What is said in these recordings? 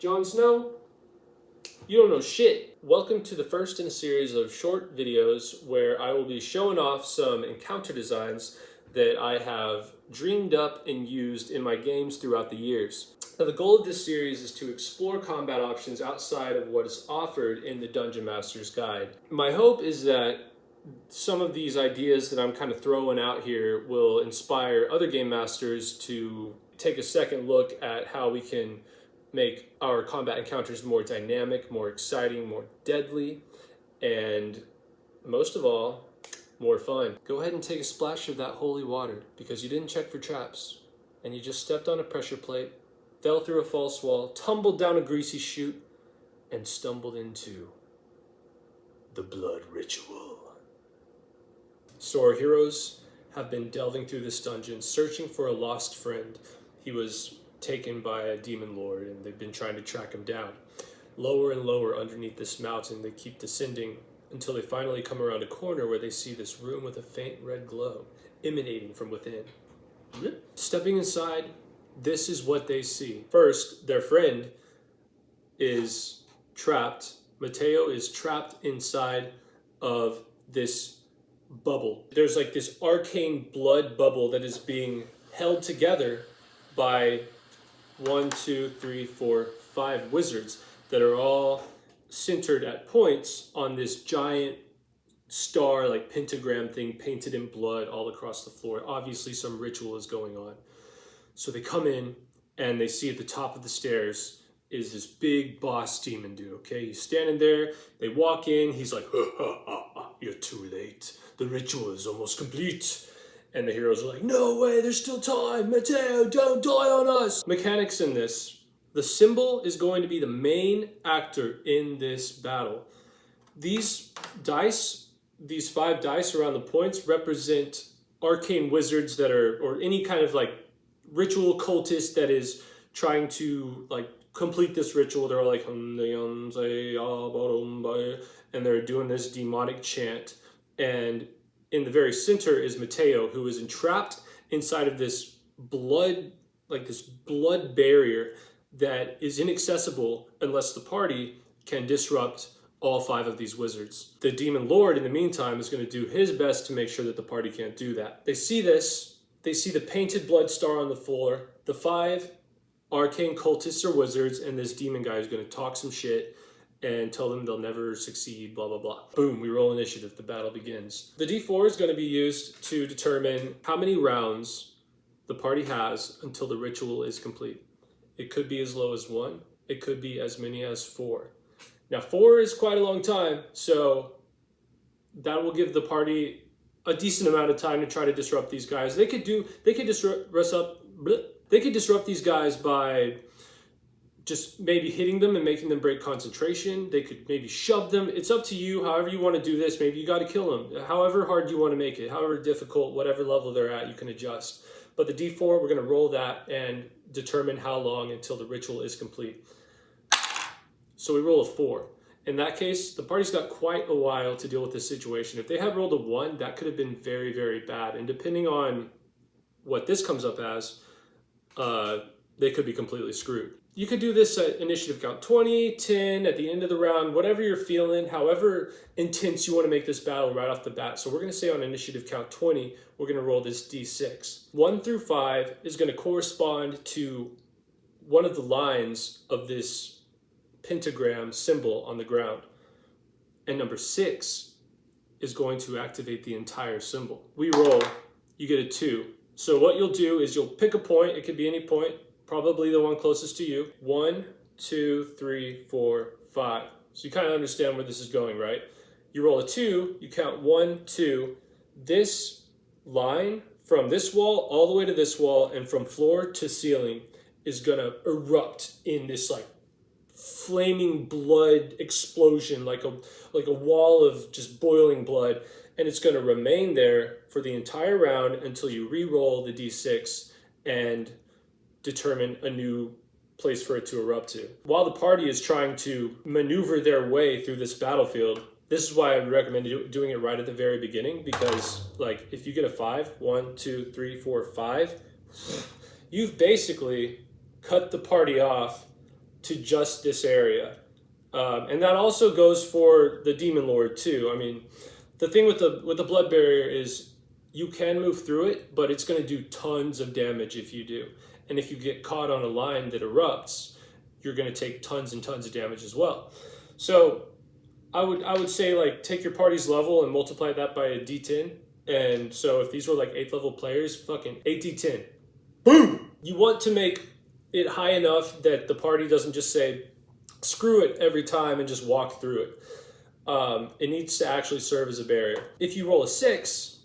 Jon Snow, you don't know shit. Welcome to the first in a series of short videos where I will be showing off some encounter designs that I have dreamed up and used in my games throughout the years. Now, the goal of this series is to explore combat options outside of what is offered in the Dungeon Master's Guide. My hope is that some of these ideas that I'm kind of throwing out here will inspire other game masters to take a second look at how we can make our combat encounters more dynamic, more exciting, more deadly, and most of all, more fun. Go ahead and take a splash of that holy water because you didn't check for traps and you just stepped on a pressure plate, fell through a false wall, tumbled down a greasy chute, and stumbled into the blood ritual. So our heroes have been delving through this dungeon, searching for a lost friend. He was taken by a demon lord, and they've been trying to track him down. Lower and lower underneath this mountain, they keep descending until they finally come around a corner where they see this room with a faint red glow emanating from within. Stepping inside, this is what they see. First, their friend is trapped. Mateo is trapped inside of this bubble. There's like this arcane blood bubble that is being held together by 1, 2, 3, 4, 5 wizards that are all centered at points on this giant star, like pentagram thing painted in blood all across the floor. Obviously some ritual is going on. So they come in and they see at the top of the stairs is this big boss demon dude, okay? He's standing there, they walk in, he's like, you're too late. The ritual is almost complete. And the heroes are like, no way, there's still time. Mateo, don't die on us. Mechanics in this. The symbol is going to be the main actor in this battle. These dice, these 5 dice around the points represent arcane wizards that are, or any kind of like ritual cultist that is trying to like complete this ritual. They're all like, and they're doing this demonic chant. And in the very center is Mateo, who is entrapped inside of this blood, like this blood barrier that is inaccessible unless the party can disrupt all 5 of these wizards. The demon lord, in the meantime, is going to do his best to make sure that the party can't do that. They see this, they see the painted blood star on the floor, the 5 arcane cultists or wizards, and this demon guy is going to talk some shit and tell them they'll never succeed, blah, blah, blah. Boom, we roll initiative, the battle begins. The D4 is going to be used to determine how many rounds the party has until the ritual is complete. It could be as low as 1, it could be as many as 4. Now 4 is quite a long time, so that will give the party a decent amount of time to try to disrupt these guys. They could disrupt these guys by just maybe hitting them and making them break concentration. They could maybe shove them. It's up to you, however you want to do this. Maybe you got to kill them. However hard you want to make it, however difficult, whatever level they're at, you can adjust. But the D4, we're going to roll that and determine how long until the ritual is complete. So we roll a 4. In that case, the party's got quite a while to deal with this situation. If they had rolled a 1, that could have been very, very bad. And depending on what this comes up as, they could be completely screwed. You could do this at initiative count 20, 10, at the end of the round, whatever you're feeling, however intense you want to make this battle right off the bat. So we're going to say on initiative count 20, we're going to roll this D6. 1 through 5 is going to correspond to one of the lines of this pentagram symbol on the ground. And number 6 is going to activate the entire symbol. We roll, you get a 2. So what you'll do is you'll pick a point, it could be any point, probably the one closest to you. 1, 2, 3, 4, 5. So you kind of understand where this is going, right? You roll a 2, you count 1, 2. This line from this wall all the way to this wall and from floor to ceiling is gonna erupt in this like flaming blood explosion, like a wall of just boiling blood. And it's gonna remain there for the entire round until you re-roll the D6 and determine a new place for it to erupt to. While the party is trying to maneuver their way through this battlefield, this is why I would recommend doing it right at the very beginning, because like if you get a 5, 1, 2, 3, 4, 5, you've basically cut the party off to just this area. And that also goes for the Demon Lord too. I mean, the thing with the Blood Barrier is you can move through it, but it's going to do tons of damage if you do. And if you get caught on a line that erupts, you're going to take tons and tons of damage as well. So I would say, like, take your party's level and multiply that by a D10. And so if these were like 8th level players, fucking 8d10. Boom! You want to make it high enough that the party doesn't just say, screw it every time and just walk through it. It needs to actually serve as a barrier. If you roll a 6,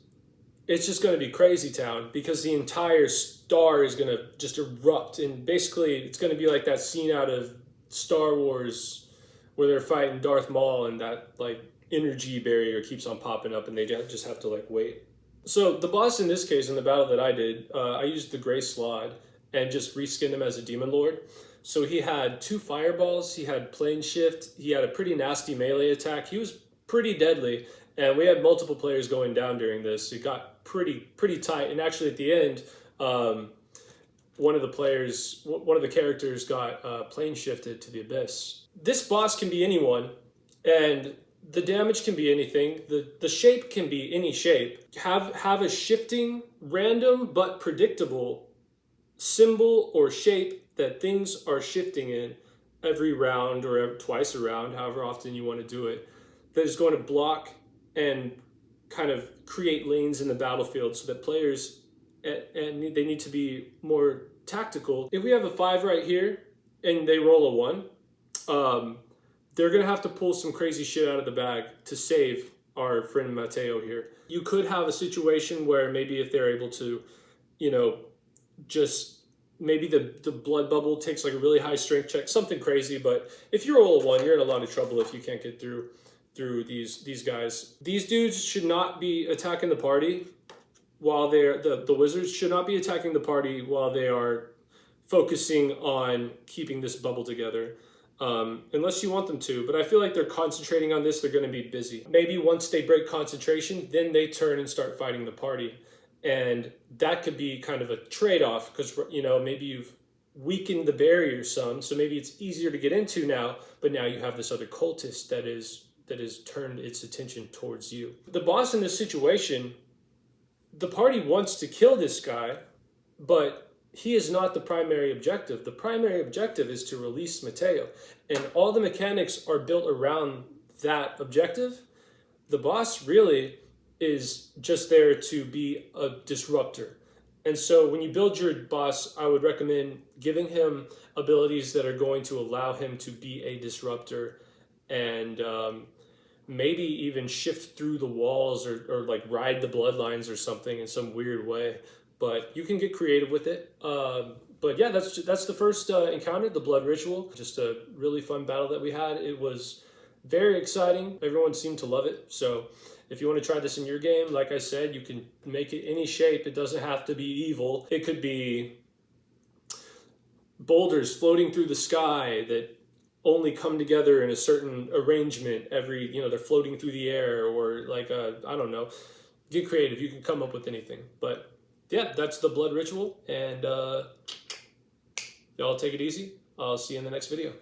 it's just going to be crazy town because the entire star is going to just erupt. And basically, it's going to be like that scene out of Star Wars where they're fighting Darth Maul and that, like, energy barrier keeps on popping up and they just have to, like, wait. So the boss in this case, in the battle that I did, I used the Gray Slod and just reskinned him as a Demon Lord. So he had 2 fireballs, he had plane shift, he had a pretty nasty melee attack. He was pretty deadly, and we had multiple players going down during this. It got pretty tight, and actually at the end, one of the characters got plane shifted to the abyss. This boss can be anyone, and the damage can be anything. The shape can be any shape. Have a shifting, random but predictable symbol or shape that things are shifting in every round or twice a round, however often you want to do it, that is going to block and kind of create lanes in the battlefield so that players, and they need to be more tactical. If we have a 5 right here and they roll a 1, they're going to have to pull some crazy shit out of the bag to save our friend Mateo here. You could have a situation where maybe if they're able to, you know, just maybe the blood bubble takes like a really high strength check, something crazy. But if you roll a 1, you're in a lot of trouble if you can't get through these guys. These dudes should not be attacking the party while they're, the wizards should not be attacking the party while they are focusing on keeping this bubble together. Unless you want them to, but I feel like they're concentrating on this, they're going to be busy. Maybe once they break concentration, then they turn and start fighting the party. And that could be kind of a trade-off because, you know, maybe you've weakened the barrier some, so maybe it's easier to get into now, but now you have this other cultist that has turned its attention towards you. The boss in this situation, the party wants to kill this guy, but he is not the primary objective. The primary objective is to release Mateo, and all the mechanics are built around that objective. The boss really is just there to be a disruptor. And so when you build your boss, I would recommend giving him abilities that are going to allow him to be a disruptor and maybe even shift through the walls or like ride the bloodlines or something in some weird way. But you can get creative with it. But yeah, that's the first encounter, the Blood Ritual. Just a really fun battle that we had. It was very exciting. Everyone seemed to love it. So if you want to try this in your game, like I said, you can make it any shape. It doesn't have to be evil. It could be boulders floating through the sky that only come together in a certain arrangement every, you know, they're floating through the air, or like, I don't know. Get creative. You can come up with anything. But yeah, that's the Blood Ritual, and y'all take it easy. I'll see you in the next video.